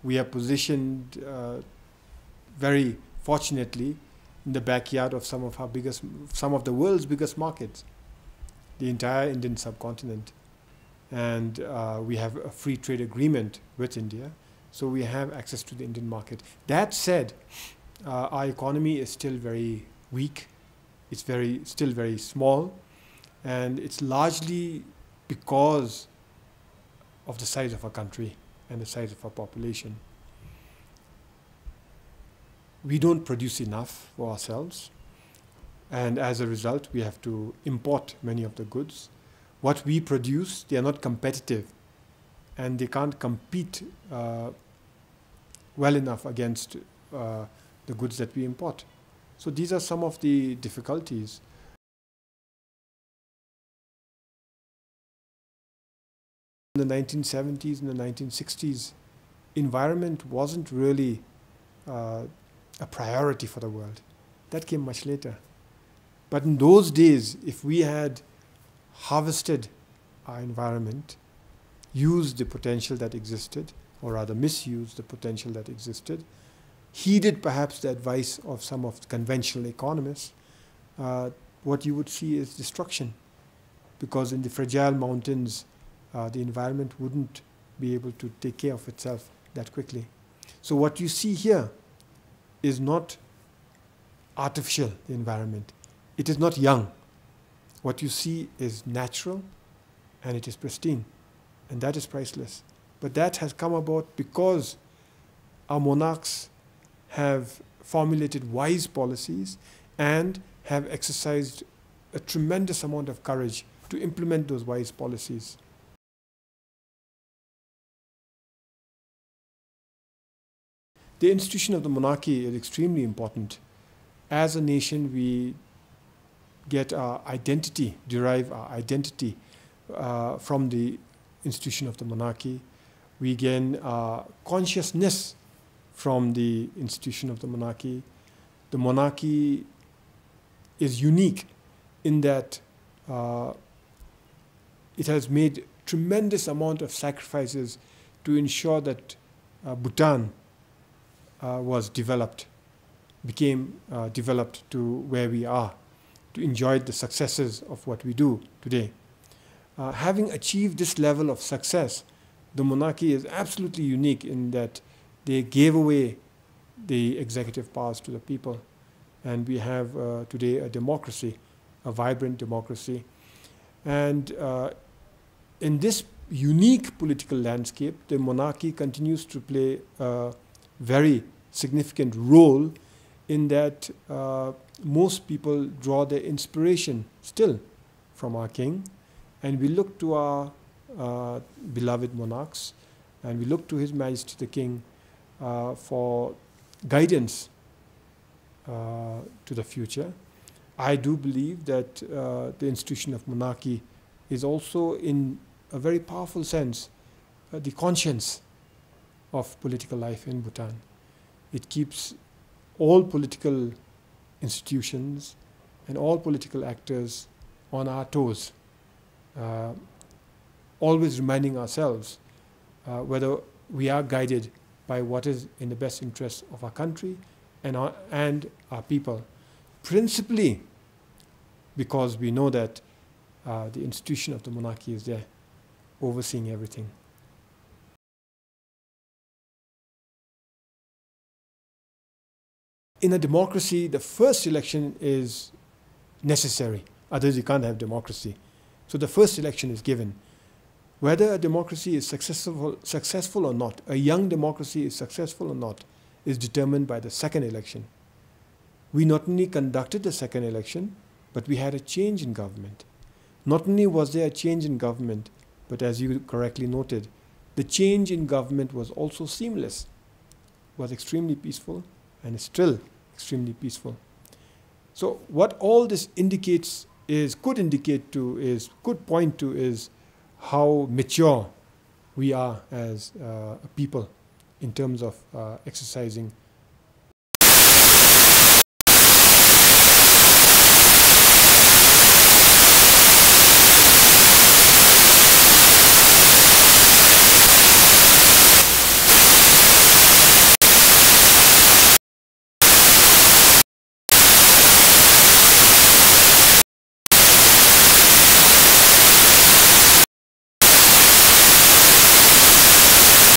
we are positioned very fortunately in the backyard of some of the world's biggest markets, the entire Indian subcontinent. And we have a free trade agreement with India, so we have access to the Indian market. That said, our economy is still very weak. It's still very small, and it's largely because of the size of our country and the size of our population. We don't produce enough for ourselves, and as a result, we have to import many of the goods. What we produce, they are not competitive, and they can't compete well enough against the goods that we import. So these are some of the difficulties. In the 1970s and the 1960s, environment wasn't really a priority for the world. That came much later. But in those days, if we had harvested our environment, used the potential that existed, or rather misused the potential that existed, heeded perhaps the advice of some of the conventional economists, what you would see is destruction. Because in the fragile mountains, the environment wouldn't be able to take care of itself that quickly. So what you see here is not artificial, the environment. It is not young. What you see is natural, and it is pristine, and that is priceless. But that has come about because our monarchs have formulated wise policies and have exercised a tremendous amount of courage to implement those wise policies. The institution of the monarchy is extremely important. As a nation, we get our identity, derive our identity from the institution of the monarchy. We gain consciousness from the institution of the monarchy. The monarchy is unique in that it has made tremendous amount of sacrifices to ensure that Bhutan became developed to where we are, to enjoy the successes of what we do today. Having achieved this level of success, the monarchy is absolutely unique in that they gave away the executive powers to the people. And we have today a democracy, a vibrant democracy. And in this unique political landscape, the monarchy continues to play a very significant role in that most people draw their inspiration still from our king, and we look to our beloved monarchs, and we look to His Majesty the King for guidance to the future. I do believe that the institution of monarchy is also, in a very powerful sense, the conscience of political life in Bhutan. It keeps all political institutions and all political actors on our toes, always reminding ourselves whether we are guided by what is in the best interest of our country and our people, principally because we know that the institution of the monarchy is there, overseeing everything. In a democracy, the first election is necessary, otherwise you can't have democracy. So the first election is given. Whether a democracy is successful or not, a young democracy is successful or not, is determined by the second election. We not only conducted the second election, but we had a change in government. Not only was there a change in government, but as you correctly noted, the change in government was also seamless, was extremely peaceful, and is still extremely peaceful. So what all this indicates is, could point to is how mature we are as a people in terms of exercising